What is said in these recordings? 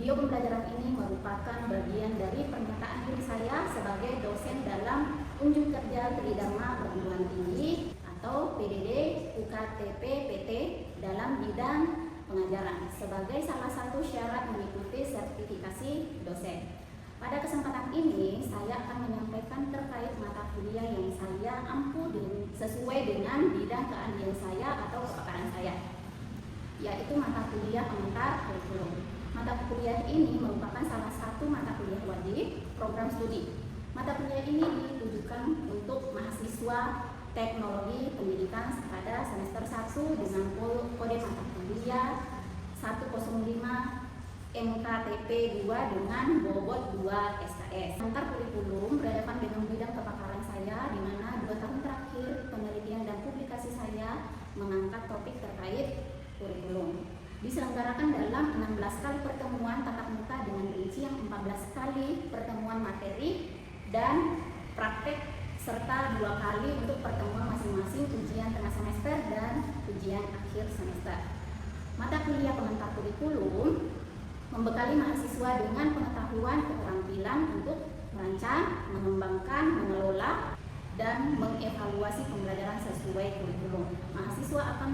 Video pembelajaran ini merupakan bagian dari pernyataan diri saya sebagai dosen dalam unjuk kerja Tridharma Perguruan Tinggi atau PDD UKTP PT dalam bidang pengajaran sebagai salah satu syarat mengikuti sertifikasi dosen. Pada kesempatan ini, saya akan menyampaikan terkait mata kuliah yang saya ampu sesuai dengan bidang keahlian saya atau kepakaran saya, yaitu mata kuliah pengantar kurikulum. Mata kuliah ini merupakan salah satu mata kuliah wajib program studi. Mata kuliah ini ditujukan untuk mahasiswa teknologi pendidikan pada semester 1 dengan kode mata kuliah 105 MKTP 2 dengan bobot 2 SKS. Antar kurikulum relevan dengan bidang kepakaran saya, di mana 2 tahun terakhir penelitian dan publikasi saya mengangkat topik terkait kurikulum. Diselenggarakan dalam 16 kali pertemuan tatap muka dengan rincian 14 kali pertemuan materi dan praktek serta 2 kali untuk pertemuan masing-masing ujian tengah semester dan ujian akhir semester. Mata kuliah pengantar kurikulum membekali mahasiswa dengan pengetahuan keterampilan untuk merancang, mengembangkan, mengelola, dan mengevaluasi pembelajaran sesuai kurikulum. Mahasiswa akan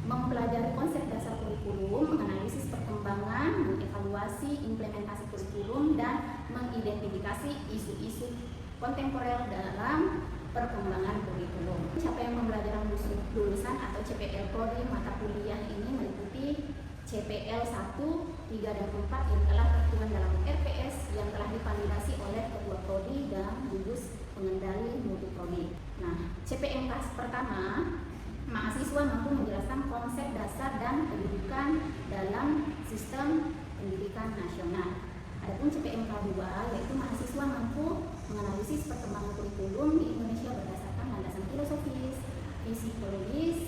mempelajari konsep dasar kurikulum, menganalisis perkembangan, mengevaluasi implementasi kurikulum, dan mengidentifikasi isu-isu kontemporer dalam perkembangan kurikulum. Capaian pembelajaran lulusan atau CPL Prodi mata kuliah ini meliputi CPL 1, 3, dan 4 yang telah tertuang dalam RPS yang telah divalidasi oleh Ketua Prodi dan gugus pengendali mutu Prodi. Nah, CPMK pertama, mahasiswa mampu menjelaskan konsep dasar dan pendidikan dalam sistem pendidikan nasional. Adapun CPMK 2, yaitu mahasiswa mampu menganalisis perkembangan kurikulum di Indonesia berdasarkan landasan filosofis, psikologis,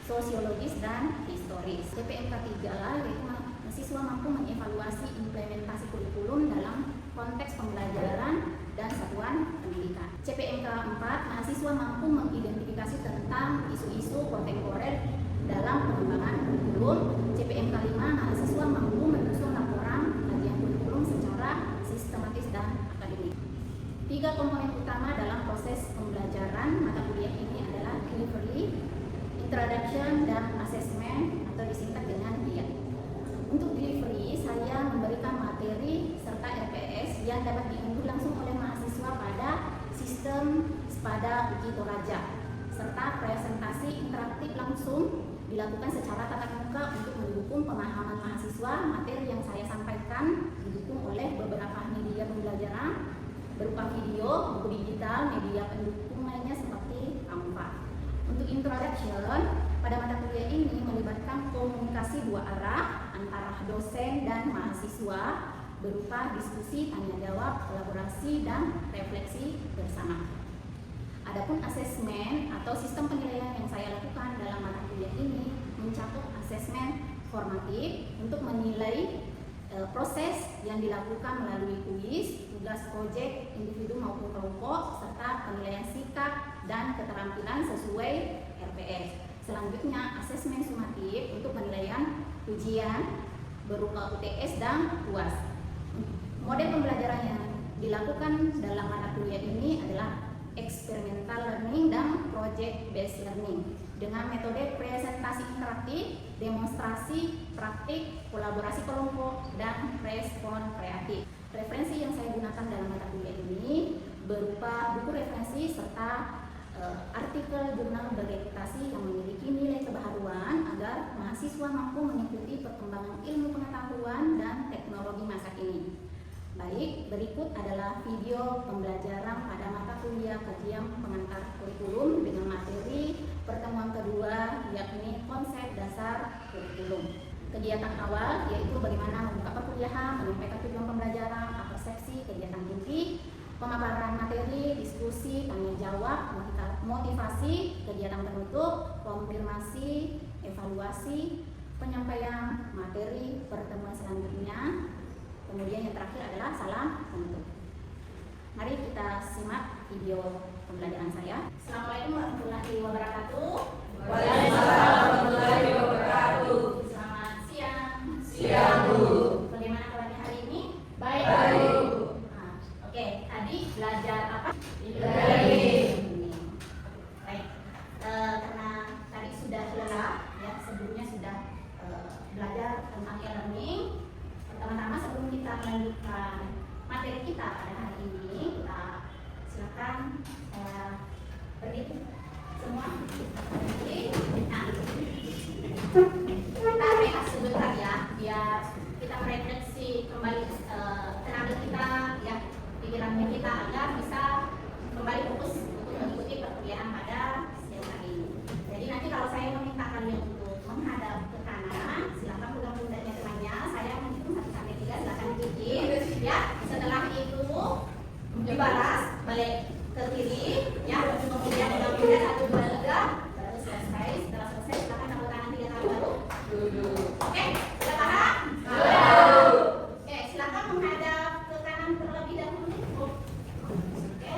sosiologis, dan historis. CPMK 3, yaitu mahasiswa mampu mengevaluasi implementasi kurikulum dalam konteks pembelajaran dan satuan pendidikan. CPMK 4, mahasiswa mampu mengidentifikasi tentang isu-isu kontemporer dalam pengembangan kurikulum. CPMK 5, mahasiswa mampu menyusun laporan kajian kurikulum secara sistematis dan akademik. 3 komponen utama dalam proses pembelajaran mata kuliah ini adalah delivery, introduction, dan assessment atau disingkat dengan DIA. Untuk delivery, saya memberikan materi serta RPS yang dapat diunduh langsung oleh mahasiswa pada sistem Spada Uji Toraja, serta presentasi interaktif langsung dilakukan secara tatap muka untuk mendukung pemahaman mahasiswa. Materi yang saya sampaikan didukung oleh beberapa media pembelajaran berupa video, buku digital, media pendukung lainnya seperti Canva. Untuk introduction, pada mata kuliah ini melibatkan komunikasi 2 arah antara dosen dan mahasiswa berupa diskusi, tanya jawab, kolaborasi, dan refleksi bersama. Adapun asesmen atau sistem penilaian yang saya lakukan dalam mata kuliah ini mencakup asesmen formatif untuk menilai proses yang dilakukan melalui kuis, tugas proyek individu maupun kelompok, serta penilaian sikap dan keterampilan sesuai RPS. Selanjutnya, asesmen sumatif untuk penilaian ujian berupa UTS dan UAS. Model pembelajaran yang dilakukan dalam mata kuliah ini adalah experimental learning dan project based learning dengan metode presentasi interaktif, demonstrasi, praktik, kolaborasi kelompok, dan respon kreatif. Referensi yang saya gunakan dalam mata kuliah ini berupa buku referensi serta artikel jurnal berreputasi yang memiliki nilai kebaharuan agar mahasiswa mampu mengikuti perkembangan ilmu pengetahuan dan teknologi masa kini. Baik, berikut adalah video pembelajaran pada mata kuliah kajian pengantar kurikulum dengan materi pertemuan kedua, yakni konsep dasar kurikulum. Kegiatan awal yaitu bagaimana membuka perkuliahan, menyampaikan tujuan pembelajaran, persepsi, kegiatan inti, pemaparan materi, diskusi, tanya jawab, motivasi, kegiatan penutup, konfirmasi, evaluasi, penyampaian materi pertemuan selanjutnya. Kemudian yang terakhir adalah salam penutup. Mari kita simak video pembelajaran saya. Assalamualaikum warahmatullahi wabarakatuh. Waalaikumsalam warahmatullahi wabarakatuh. Selamat siang. Siang, Bu. Bagaimana kabarnya hari tentang e-learning. Pertama-tama sebelum kita melanjutkan materi kita pada hari ini, kita silakan berdiri semua. Nah, kita rehat sebentar ya, biar kita merefleksi kembali tenaga kita, ya, pikiran kita agar bisa kembali fokus untuk mengikuti perkuliahan pada siang hari ini. Jadi nanti kalau saya meminta kalian untuk menghadap ke kanan, silakan pegang pundaknya temannya. Saya menghitung 1 sampai 3, silakan ikuti. Ya, setelah itu dibalas balik ke kiri, ya. Kemudian pegang pundak 1, 2, 3, baru selesai. Setelah selesai silakan tepuk tangan 3 kali baru duduk. Oke, sudah paham? Oke, silakan menghadap ke kanan terlebih dahulu. Oke,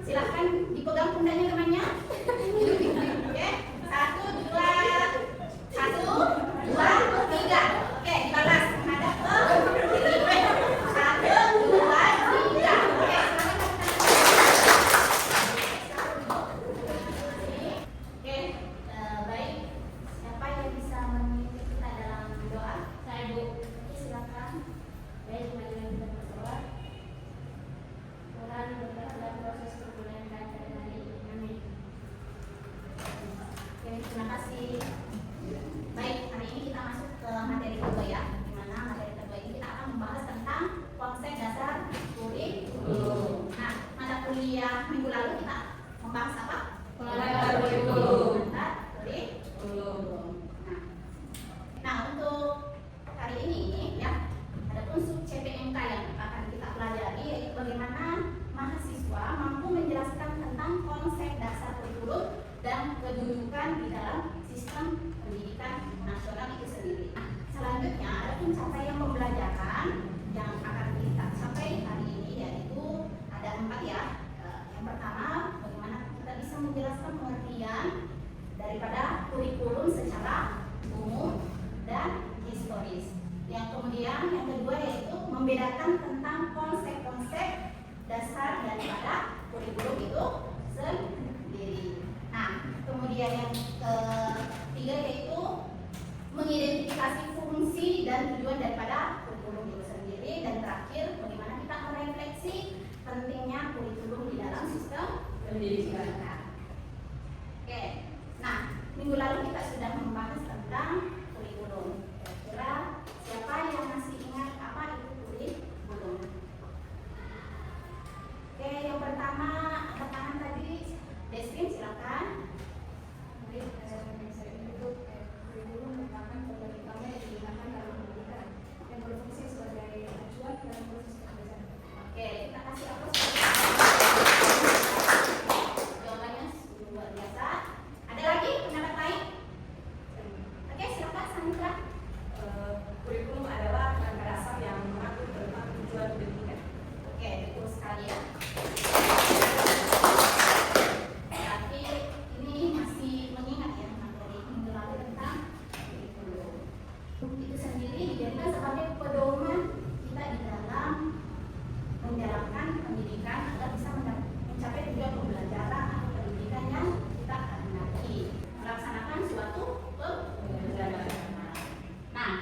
silakan dipegang pundaknya temannya. Oke, 1, 2, 3. Oke, dibalas menghadap ke kiri. 1, 2, 3. Oke, oke, baik. Siapa yang bisa memimpin kita dalam doa? Saya, Bu. Oke, silakan. Baik, mari kita berdoa. Tuhan, berkati dalam proses perkuliahan kita hari ini. Amin. Oke, terima kasih. Baik, hari ini kita masuk ke materi kedua ya, di mana materi kedua ini kita akan membahas tentang konsep dasar kurikulum. Nah, mata kuliah minggu lalu kita membahas apa? Mata kurikulum. Nah, untuk hari ini ya, ada unsur CPMK yang akan kita pelajari, yaitu bagaimana mahasiswa mampu menjelaskan tentang konsep dasar kurikulum dan kedudukan di dalam sistem pendidikan nasional itu sendiri. Selanjutnya ada pencapaian pembelajaran yang akan kita capai hari ini, yaitu ada 4 ya. Yang pertama, bagaimana kita bisa menjelaskan pengertian daripada kurikulum secara umum dan historis. Yang kemudian yang kedua yaitu membedakan tentang konsep-konsep dasar daripada kurikulum itu sendiri. Nah, kemudian yang ketiga yaitu mengidentifikasi fungsi dan tujuan daripada kurikulum itu sendiri, dan terakhir bagaimana kita merefleksi pentingnya kurikulum di dalam sistem pendidikan. Oke, nah minggu lalu kita sudah membahas tentang kurikulum. Kira-kira siapa yang masih ingat apa itu kurikulum? Oke, yang pertama angkat tangan tadi. Desrin, silakan. Kurikulum merupakan metode utama yang digunakan dalam pendidikan yang berfungsi sebagai acuan dalam proses pembelajaran. Oke, kita kasih aplaus. Jawabannya luar biasa. Ada lagi pendapat lain? Oke, silakan Sandra. Kurikulum adalah kerangka dasar yang mengatur tentang tujuan pendidikan. Oke, betul sekali ya. Berarti ini masih mengingat ya materi minggu lalu tentang kurikulum. Itu sendiri dijadikan sebagai pedoman kita di dalam menjalankan pendidikan agar bisa mencapai tujuan pembelajaran atau pendidikan yang kita kehendaki, melaksanakan suatu pembelajaran. Nah,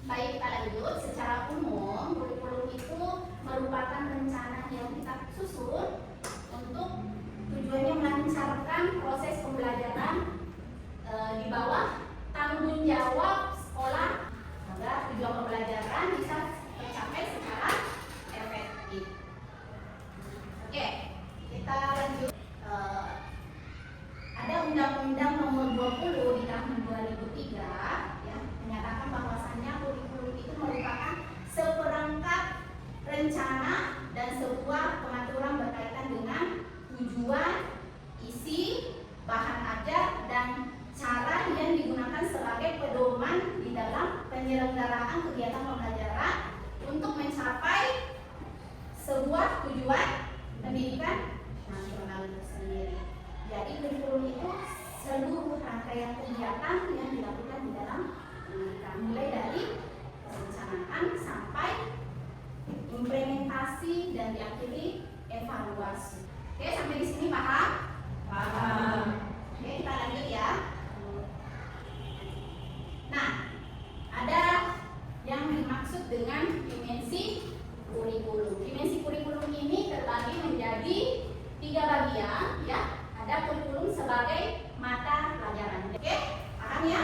baik, kita lanjut. Secara umum, kurikulum itu merupakan rencana yang kita susun untuk tujuannya melancarkan proses pembelajaran di bawah tanggung jawab sekolah agar tujuan pembelajaran bisa tercapai secara efektif. Oke, kita lanjut. Ada Undang-Undang Nomor 20 di tahun 2003 ya, menyatakan bahwasannya kurikulum itu merupakan seperangkat rencana dan sebuah pengaturan berkaitan dengan tujuan, isi, bahan ajar, dan cara yang digunakan sebagai pedoman di dalam penyelenggaraan kegiatan pembelajaran untuk mencapai sebuah tujuan pendidikan nasional itu sendiri. Jadi kurikulum itu seluruh rangkaian kegiatan yang dilakukan di dalam pendidikan, mulai dari perencanaan sampai implementasi dan diakhiri evaluasi. Oke, sampai di sini paham? Paham. Oke, kita lanjut ya. Nah, ada dengan dimensi kurikulum. Dimensi kurikulum ini terbagi menjadi 3 bagian ya. Ada kurikulum sebagai mata pelajaran. Oke, paham ya?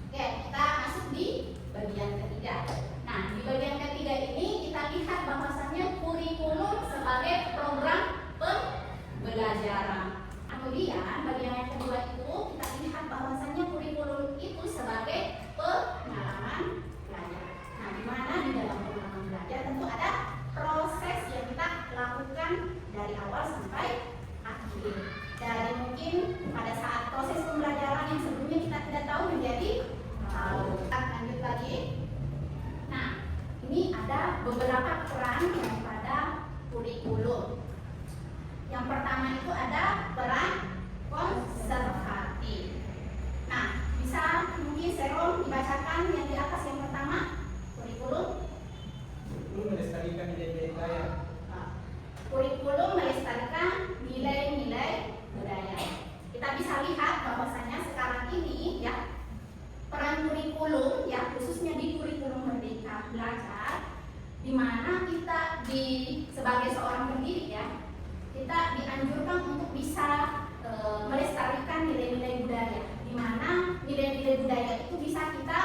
Oke, kita masuk di bagian ketiga. Nah, di bagian ketiga ini kita lihat bahwasannya kurikulum sebagai program pembelajaran. Kemudian bagian yang kedua itu kita lihat bahwasannya kurikulum itu sebagai pengalaman belajar. Nah, di mana di dalam pengalaman belajar tentu ada proses yang kita lakukan dari awal sampai akhir. Dari mungkin pada saat proses pembelajaran yang sebelumnya kita tidak tahu menjadi tahu. Kita lanjut lagi. Nah, ini ada beberapa peran daripada kurikulum. Yang pertama itu ada peran konservatif. Nah, bisa mungkin Serom dibacakan yang di atas yang pertama kurikulum. Kurikulum melestarikan nilai-nilai budaya. Kurikulum melestarikan nilai-nilai budaya. Kita bisa lihat bahwasanya sekarang ini ya peran kurikulum ya khususnya di kurikulum Merdeka Belajar, di mana kita sebagai seorang pendidik ya kita dianjurkan untuk bisa melestarikan nilai-nilai budaya, di mana nilai-nilai budaya itu bisa kita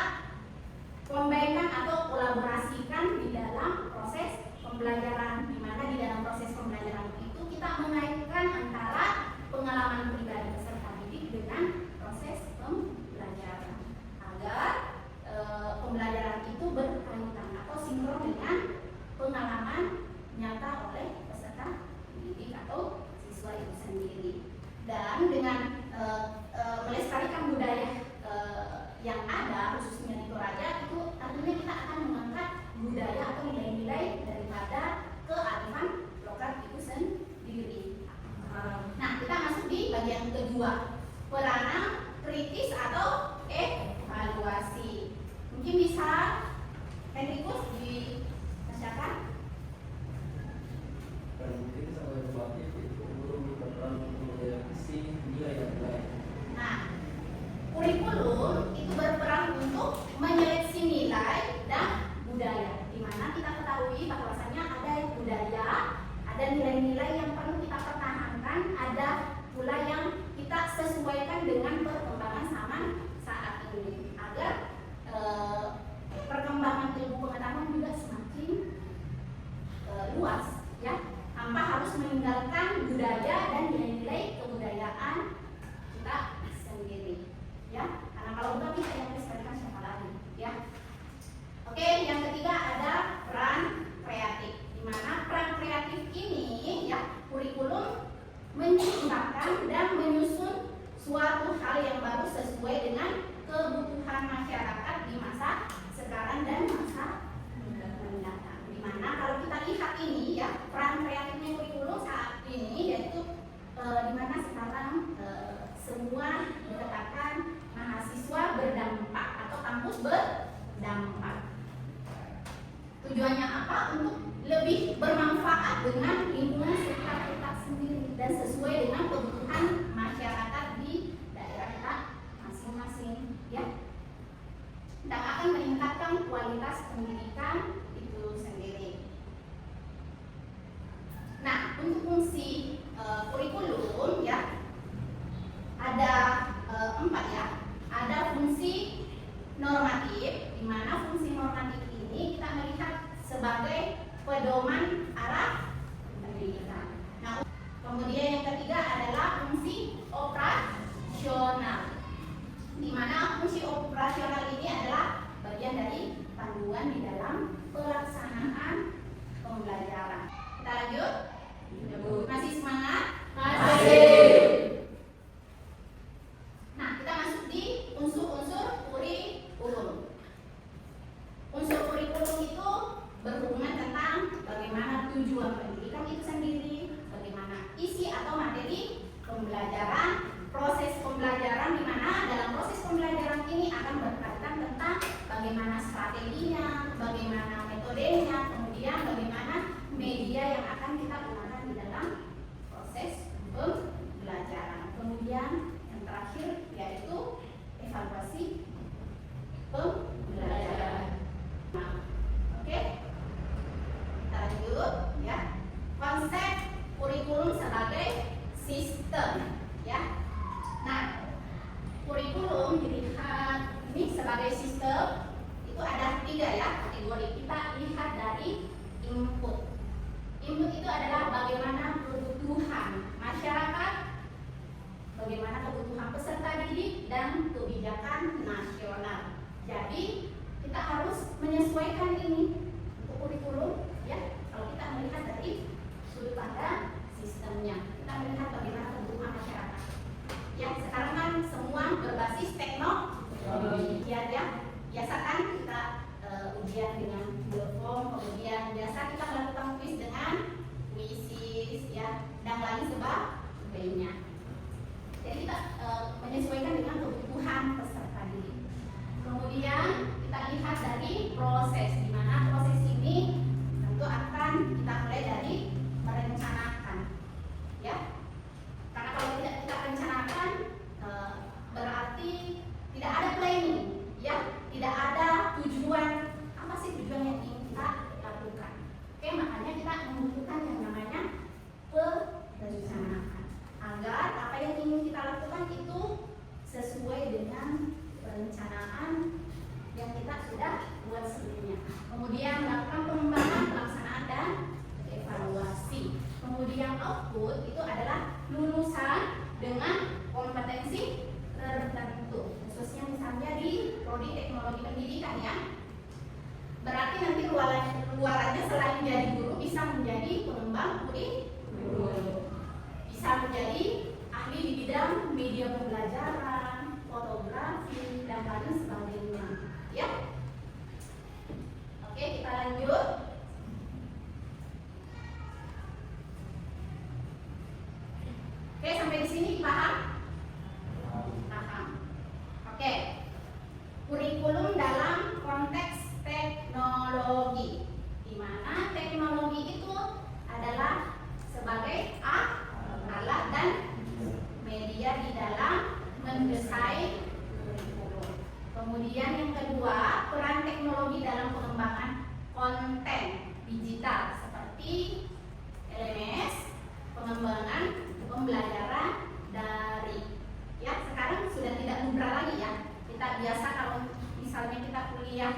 combine atau kolaborasikan di dalam proses pembelajaran, di mana di dalam proses pembelajaran itu kita mengaitkan antara pengalaman pribadi peserta didik dengan proses pembelajaran agar pembelajaran itu berkaitan atau sinkron dengan pengalaman nyata oleh peserta didik atau siswa itu sendiri. Dan dengan melestarikan budaya yang ada khususnya di Toraja itu artinya kita akan mengangkat budaya atau nilai-nilai daripada kearifan lokal itu sendiri. Nah, kita masuk di bagian kedua, peranan kritis atau evaluasi. Mungkin bisa Henrikus dibacakan. Peran kritis atau evaluatif itu berperan untuk mendeteksi nilai dan budaya. Nah, kurikulum itu berperan untuk menyeleksi nilai dan budaya, di mana kita ketahui bahwasanya ada budaya, ada nilai-nilai yang perlu kita pertahankan, ada pula yang kita sesuaikan dengan perkembangan zaman saat ini agar perkembangan ilmu pengetahuan juga semakin luas ya, tanpa harus meninggalkan budaya dan nilai-nilai kebudayaan kita sendiri ya, karena kalau bukan kita yang melestarikan siapa lagi ya. Oke, yang ketiga ada peran kreatif, di mana peran kreatif ini ya kurikulum menciptakan dan menyusun suatu hal yang baru sesuai dengan kebutuhan masyarakat di masa sekarang dan masa mendatang. Di mana kalau kita lihat ini ya peran kreatifnya kurikulum saat ini yaitu di mana sekarang semua dikatakan mahasiswa berdampak atau kampus berdampak. Tujuannya apa? Untuk lebih bermanfaat dengan lingkungan sekitar kita sendiri dan sesuai dengan kebutuhan masyarakat di daerah kita masing-masing ya. Dan akan meningkatkan kualitas pendidikan itu sendiri. Nah, untuk fungsi kurikulum ya ada 4 ya. Ada fungsi normatif, di mana fungsi normatif ini kita melihat sebagai pedoman arah pendidikan. Nah, kemudian yang ketiga adalah fungsi operasional, di mana fungsi operasional ini adalah bagian dari panduan di dalam pelaksanaan pembelajaran. Kita lanjut. Masih semangat? Masih. Nah, kita masuk di unsur-unsur kurikulum. Unsur kurikulum itu berhubungan tentang bagaimana tujuan pendidikan itu sendiri, bagaimana isi atau materi pembelajaran, proses pembelajaran, di mana dalam proses pembelajaran ini akan berkaitan tentang bagaimana strateginya, bagaimana metodenya, kemudian bagaimana media yang akan kita gunakan di dalam proses pembelajaran. Kemudian yang terakhir yaitu evaluasi pembelajaran. dituntut itu adalah bagaimana kebutuhan masyarakat, bagaimana kebutuhan peserta didik, dan kebijakan nasional. Jadi kita harus menyesuaikan ini untuk kurikulum, ya. Kalau kita melihat dari sudut pandang sistemnya, kita melihat bagaimana kebutuhan masyarakat. Ya, sekarang kan semua berbasis teknologi, ya. Biasa kan kita ujian dengan Google Form, kemudian biasa kita melakukan kuis dengan Quizzes, ya, dan lain sebagainya. Jadi kita menyesuaikan dengan kebutuhan peserta didik. Kemudian kita lihat dari proses, di mana proses ini tentu akan kita mulai dari merencanakan, ya. Karena kalau tidak kita rencanakan, berarti tidak ada planning, ya, tidak ada tujuan. Apa sih tujuan yang ingin kita lakukan? Oke, makanya kita membutuhkan yang namanya perencanaan, agar apa yang ingin kita lakukan itu sesuai dengan perencanaan yang kita sudah buat sebelumnya. Kemudian melakukan pengembangan, pelaksanaan, dan evaluasi. Kemudian output itu adalah lulusan dengan kompetensi tertentu, khususnya misalnya di prodi teknologi pendidikan, ya. Berarti nanti luarannya selain jadi guru bisa menjadi pengembang kurikulum, bisa menjadi ahli di bidang media pembelajaran, fotografi, dan lain sebagainya, ya. Oke, kita lanjut. Oke, sampai di sini paham? Paham. Oke. Kurikulum dalam konteks teknologi, di mana teknologi itu adalah sebagai alat dan media di dalam mendesain kurikulum. Kemudian yang kedua, peran teknologi dalam pengembangan konten digital seperti LMS, pengembangan pembelajaran daring. Ya, sekarang sudah tidak lumrah lagi, ya. Kita biasa kalau misalnya kita kuliah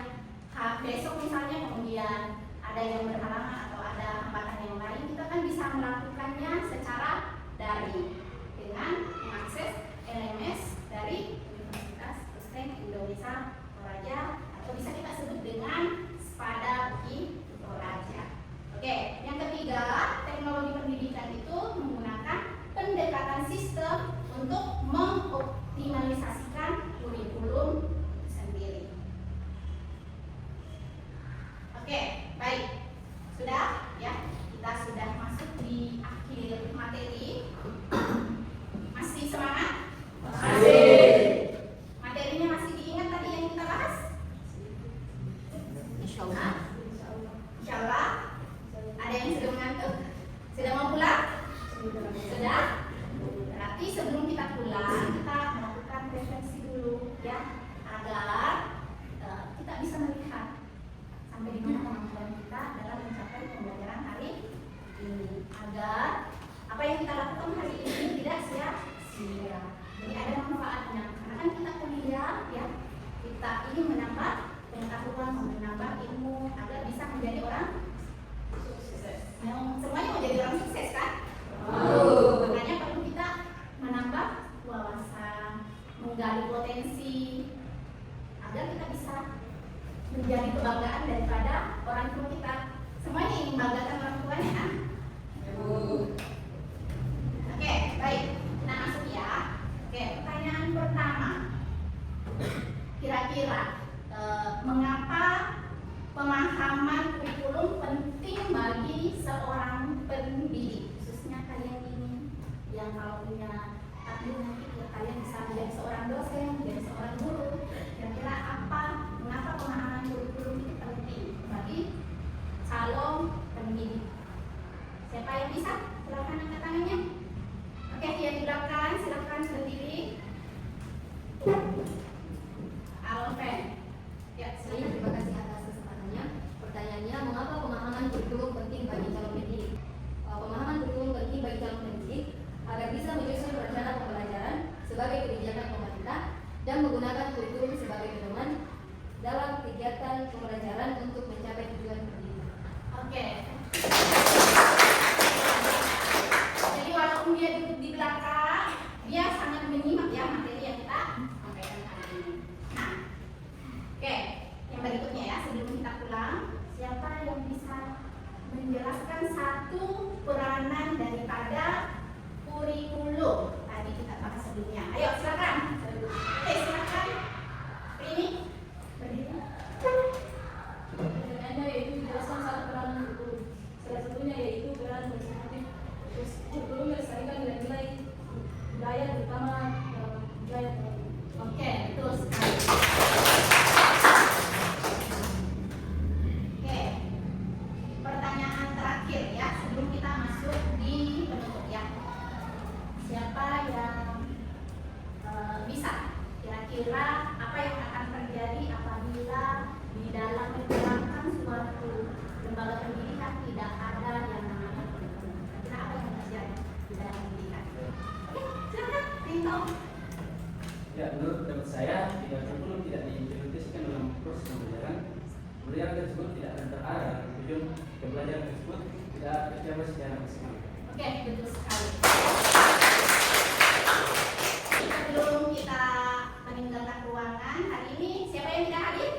besok misalnya, kemudian ada yang berhalangan atau ada hambatan yang lain, kita kan bisa melakukannya secara daring dengan mengakses LMS dari Universitas Kristen Indonesia Toraja, atau bisa kita sebut dengan Spada Bukit Toraja. Oke, yang ketiga, teknologi pendidikan itu menggunakan pendekatan sistem untuk mengoptimalisasikan kurikulum sendiri. Oke, baik. Sudah, ya. Kita sudah masuk di akhir materi. Masih semangat? Masih. Materinya masih diingat tadi yang kita bahas? Insyaallah. Insyaallah. Ada yang sudah mengantuk? Sudah mau pulang? Sudah? Berarti sebelum kita pulang, kita melakukan refleksi dulu, ya, agar kita bisa melihat sampai di mana kemampuan kita dalam mencapai pembelajaran hari ini, agar apa yang kita lakukan hari ini tidak sia-sia. Jadi ada manfaatnya. Karena kan kita kuliah, ya, kita ingin menambah pengetahuan, menambah ilmu agar bisa menjadi orang sukses. Yang semuanya mau jadi orang sukses, kan? Makanya perlu kita menambah wawasan, menggali potensi, agar kita bisa menjadi kebanggaan daripada orang tua kita. Semuanya ingin membanggakan orang tuanya. Oke, baik. Kita masuk, ya. Oke, pertanyaan pertama. Kira-kira mengapa pemahaman kurikulum penting bagi seorang pendidik, khususnya kalian ini yang kalau punya takdir nanti kalian bisa menjadi seorang dosen, menjadi seorang guru. Kira-kira mengapa pemahaman kurikulum itu penting bagi calon pendidik? Siapa yang bisa? Silakan angkat tangannya. Oke, yang di belakang silakan berdiri. Alven. Ya, Saya terima kasih atas kesempatannya. Pertanyaannya, mengapa pemahaman kurikulum penting bagi calon pendidik? Pemahaman kurikulum penting bagi calon pendidik agar bisa menyusun rencana pembelajaran sebagai kebijakan pemerintah dan menggunakan kurikulum sebagai pedoman menjelaskan satu peranan daripada kurikulum tadi kita bahas sebelumnya. Ayo silakan. Silakan. Ini berdiri. Pertanyaannya yaitu menjelaskan satu peranan kurikulum. Salah satunya yaitu peran konstitutif. Kurikulum melestarikan nilai-nilai budaya terutama budaya Betawi. Oke, betul sekali. Oke, pertanyaan terakhir ya sebelum kita masuk di penutup ya. Siapa yang bisa kira-kira apa yang akan terjadi apabila di dalam menjalankan suatu lembaga pendidikan tidak ada yang namanya kurikulum? Kira-kira apa yang terjadi di dalam pendidikan? Oke, silakan Rinto. Ya, menurut pendapat saya, jika kurikulum tidak diimplementasikan dalam proses pembelajaran, pembelajaran tersebut tidak akan terarah dan tujuan pembelajaran tersebut tidak tercapai secara maksimal. Oke, betul sekali. Sebelum kita meninggalkan ruangan hari ini, siapa yang tidak hadir?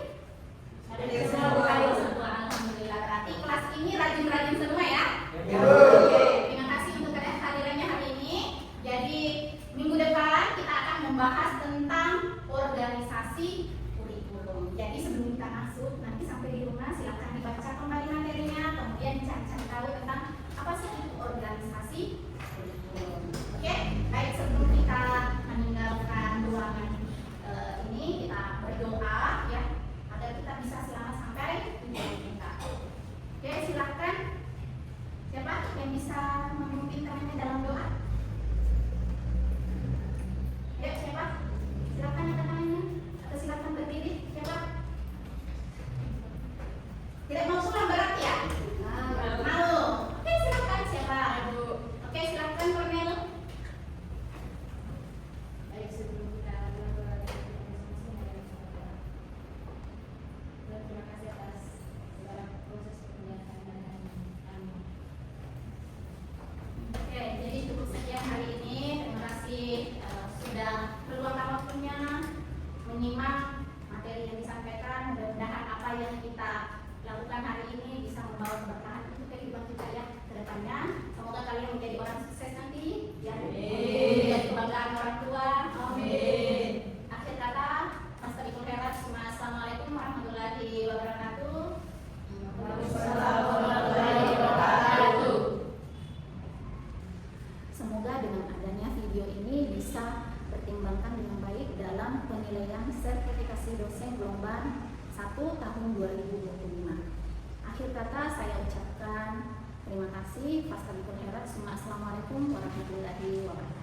Ada semua hadir semua. Alhamdulillah. Berarti kelas ini rajin-rajin semua ya. Oke, terima kasih untuk kehadirannya hari ini. Jadi minggu depan kita akan membahas tentang organisasi kurikulum. Jadi sebelum kita masuk, nanti sampai di rumah silakan dibaca kembali materinya, kemudian cari-cari tahu tentang apa sih itu organisasi kurikulum. Oke, baik sebelum kita meninggalkan ruangan ini kita berdoa ya agar kita bisa selamat sampai tujuan kita. Oke, silakan. Siapa yang bisa memimpin kami dalam doa? Ayo siapa? Silakan angkat tangannya atau silakan berdiri. Siapa? Tidak mau sulam berarti ya? Malu. Oke, silakan siapa? Oke, silakan Cornel. Baik, sebelum kita berdoa terima kasih atas segala proses penjelasan dan kami. Oke, jadi cukup sekian hari ini. Terima kasih sudah meluangkan waktunya menyimak materi yang disampaikan. Mudah-mudahan apa yang kita lakukan hari ini bisa membawa keberkahan untuk kehidupan kita ya ke depannya. Semoga kalian menjadi orang sukses nanti ya. Menjadi kebanggaan orang tua. Amin. Akhir kata, Mas Tabikul Khairat. Assalamualaikum warahmatullahi wabarakatuh. Waalaikumsalam warahmatullahi wabarakatuh. Semoga dengan adanya video ini bisa pertimbangkan dengan baik dalam penilaian sertifikasi dosen gelombang 1 tahun 2025. Akhir kata saya ucapkan terima kasih. Assalamualaikum warahmatullahi wabarakatuh.